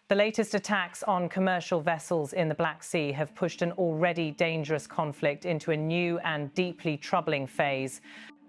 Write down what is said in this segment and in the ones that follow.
The latest attacks on commercial vessels in the Black Sea have pushed an already dangerous conflict into a new and deeply troubling phase.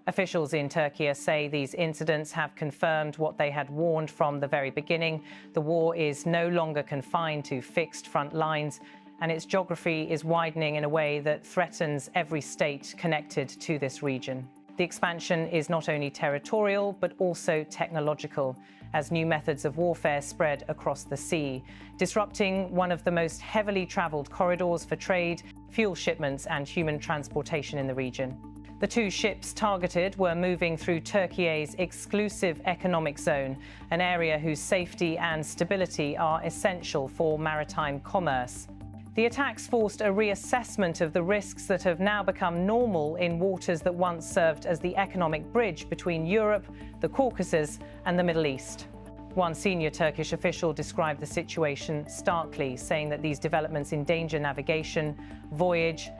Officials in Turkey say these incidents have confirmed what they had warned from the very beginning. The war is no longer confined to fixed front lines, and its geography is widening in a way that threatens every state connected to this region. The expansion is not only territorial, but also technological, as new methods of warfare spread across the sea, disrupting one of the most heavily traveled corridors for trade, fuel shipments, and human transportation in the region. The two ships targeted were moving through Turkey's exclusive economic zone, an area whose safety and stability are essential for maritime commerce. The attacks forced a reassessment of the risks that have now become normal in waters that once served as the economic bridge between Europe, the Caucasus, and the Middle East. One senior Turkish official described the situation starkly, saying that these developments endanger navigation, voyage,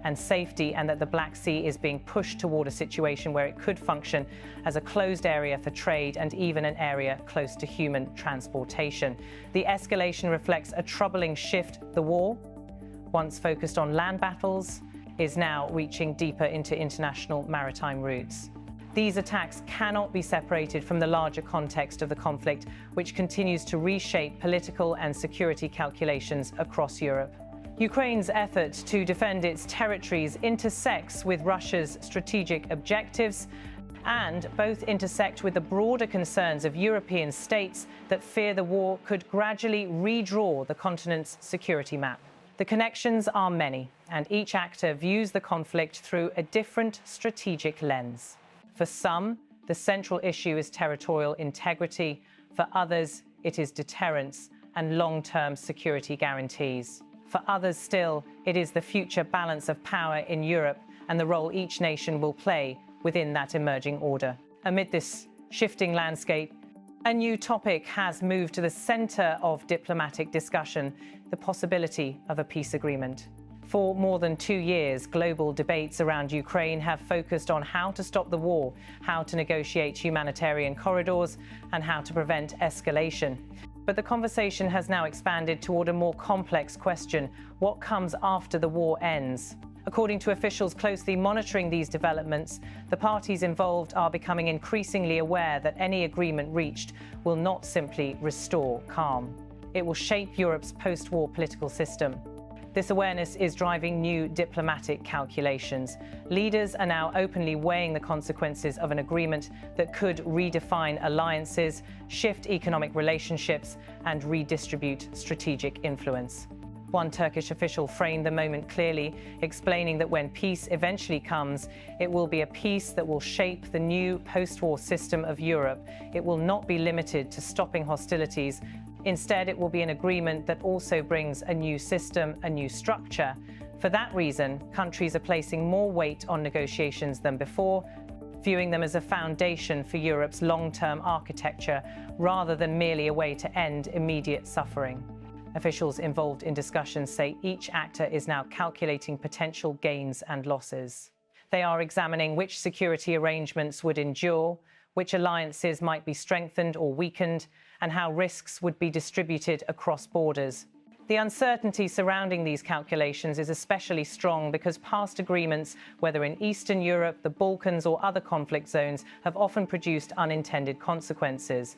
and safety, and that the Black Sea is being pushed toward a situation where it could function as a closed area for trade and even an area close to human transportation. The escalation reflects a troubling shift. The war, once focused on land battles, is now reaching deeper into international maritime routes. These attacks cannot be separated from the larger context of the conflict, which continues to reshape political and security calculations across Europe. Ukraine's effort to defend its territories intersects with Russia's strategic objectives, and both intersect with the broader concerns of European states that fear the war could gradually redraw the continent's security map. The connections are many, and each actor views the conflict through a different strategic lens. For some, the central issue is territorial integrity. For others, it is deterrence and long-term security guarantees. For others still, it is the future balance of power in Europe and the role each nation will play within that emerging order. Amid this shifting landscape, a new topic has moved to the center of diplomatic discussion: the possibility of a peace agreement. For more than 2 years, global debates around Ukraine have focused on how to stop the war, how to negotiate humanitarian corridors, and how to prevent escalation. But the conversation has now expanded toward a more complex question: what comes after the war ends? According to officials closely monitoring these developments, the parties involved are becoming increasingly aware that any agreement reached will not simply restore calm. It will shape Europe's post-war political system. This awareness is driving new diplomatic calculations. Leaders are now openly weighing the consequences of an agreement that could redefine alliances, shift economic relationships, and redistribute strategic influence. One Turkish official framed the moment clearly, explaining that when peace eventually comes, it will be a peace that will shape the new post-war system of Europe. It will not be limited to stopping hostilities. Instead, it will be an agreement that also brings a new system, a new structure. For that reason, countries are placing more weight on negotiations than before, viewing them as a foundation for Europe's long-term architecture rather than merely a way to end immediate suffering. Officials involved in discussions say each actor is now calculating potential gains and losses. They are examining which security arrangements would endure, which alliances might be strengthened or weakened, and how risks would be distributed across borders. The uncertainty surrounding these calculations is especially strong because past agreements, whether in Eastern Europe, the Balkans, or other conflict zones, have often produced unintended consequences.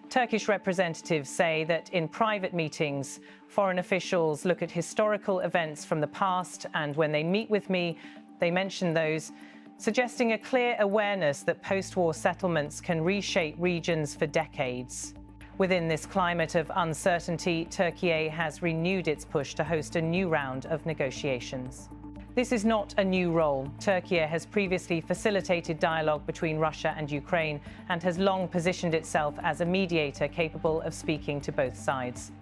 Turkish representatives say that in private meetings, foreign officials look at historical events from the past, and when they meet with me, they mention those, suggesting a clear awareness that post-war settlements can reshape regions for decades. Within this climate of uncertainty, Türkiye has renewed its push to host a new round of negotiations. This is not a new role. Türkiye has previously facilitated dialogue between Russia and Ukraine and has long positioned itself as a mediator capable of speaking to both sides.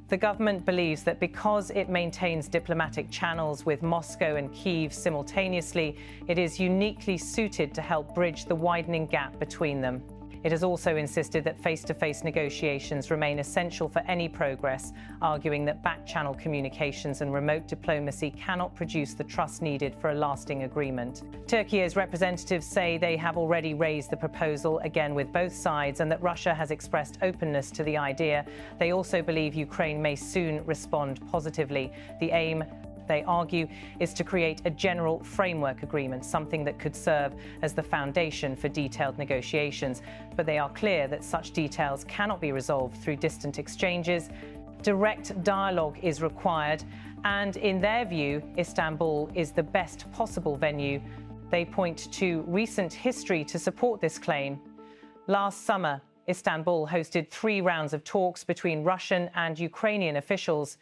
The government believes that because it maintains diplomatic channels with Moscow and Kyiv simultaneously, it is uniquely suited to help bridge the widening gap between them. It has also insisted that face-to-face negotiations remain essential for any progress, arguing that back-channel communications and remote diplomacy cannot produce the trust needed for a lasting agreement. Turkey's representatives say they have already raised the proposal again with both sides and that Russia has expressed openness to the idea. They also believe Ukraine may soon respond positively. The aim, they argue, is to create a general framework agreement, something that could serve as the foundation for detailed negotiations. But they are clear that such details cannot be resolved through distant exchanges. Direct dialogue is required, and in their view, Istanbul is the best possible venue. They point to recent history to support this claim. Last summer, Istanbul hosted 3 rounds of talks between Russian and Ukrainian officials.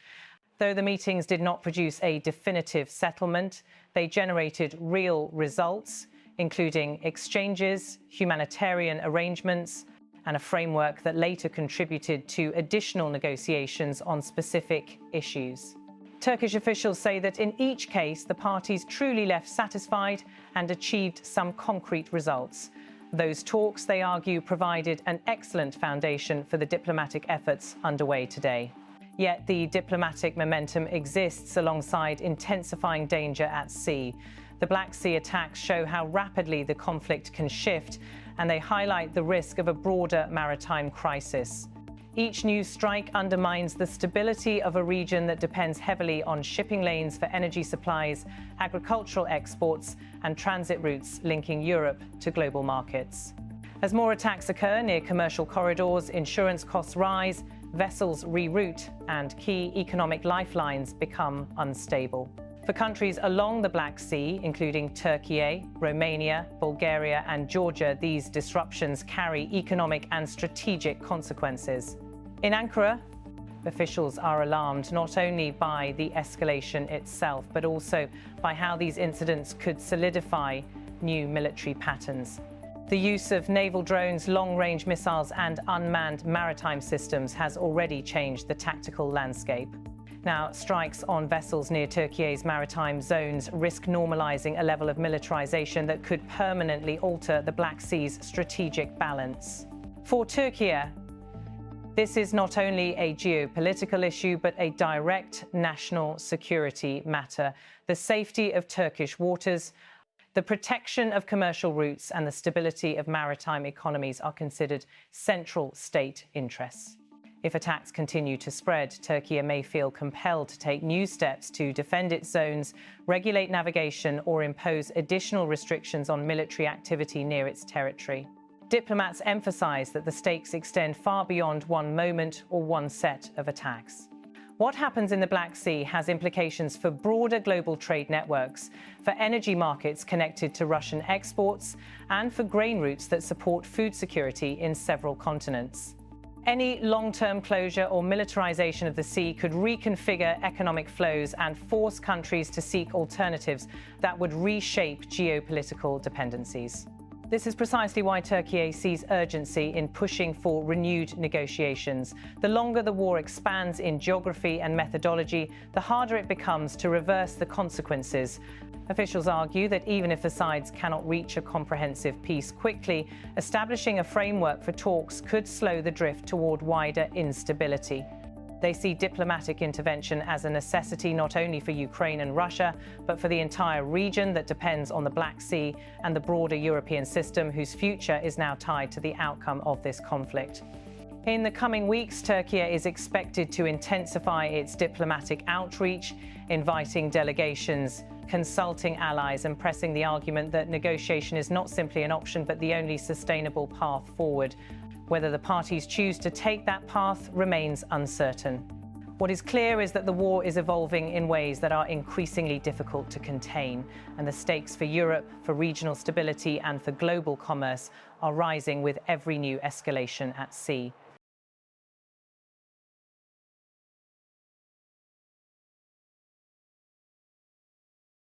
Though the meetings did not produce a definitive settlement, they generated real results, including exchanges, humanitarian arrangements, and a framework that later contributed to additional negotiations on specific issues. Turkish officials say that in each case, the parties truly left satisfied and achieved some concrete results. Those talks, they argue, provided an excellent foundation for the diplomatic efforts underway today. Yet the diplomatic momentum exists alongside intensifying danger at sea. The Black Sea attacks show how rapidly the conflict can shift, and they highlight the risk of a broader maritime crisis. Each new strike undermines the stability of a region that depends heavily on shipping lanes for energy supplies, agricultural exports, and transit routes linking Europe to global markets. As more attacks occur near commercial corridors, insurance costs rise, vessels reroute, and key economic lifelines become unstable. For countries along the Black Sea, including Türkiye, Romania, Bulgaria, and Georgia, these disruptions carry economic and strategic consequences. In Ankara, officials are alarmed not only by the escalation itself, but also by how these incidents could solidify new military patterns. The use of naval drones, long-range missiles, and unmanned maritime systems has already changed the tactical landscape. Now, strikes on vessels near Turkey's maritime zones risk normalizing a level of militarization that could permanently alter the Black Sea's strategic balance. For Turkey, this is not only a geopolitical issue, but a direct national security matter. The safety of Turkish waters, the protection of commercial routes, and the stability of maritime economies are considered central state interests. If attacks continue to spread, Turkey may feel compelled to take new steps to defend its zones, regulate navigation, or impose additional restrictions on military activity near its territory. Diplomats emphasize that the stakes extend far beyond one moment or one set of attacks. What happens in the Black Sea has implications for broader global trade networks, for energy markets connected to Russian exports, and for grain routes that support food security in several continents. Any long-term closure or militarization of the sea could reconfigure economic flows and force countries to seek alternatives that would reshape geopolitical dependencies. This is precisely why Turkey sees urgency in pushing for renewed negotiations. The longer the war expands in geography and methodology, the harder it becomes to reverse the consequences. Officials argue that even if the sides cannot reach a comprehensive peace quickly, establishing a framework for talks could slow the drift toward wider instability. They see diplomatic intervention as a necessity not only for Ukraine and Russia, but for the entire region that depends on the Black Sea and the broader European system, whose future is now tied to the outcome of this conflict. In the coming weeks, Turkey is expected to intensify its diplomatic outreach, inviting delegations, consulting allies, and pressing the argument that negotiation is not simply an option, but the only sustainable path forward. Whether the parties choose to take that path remains uncertain. What is clear is that the war is evolving in ways that are increasingly difficult to contain, and the stakes for Europe, for regional stability, and for global commerce are rising with every new escalation at sea.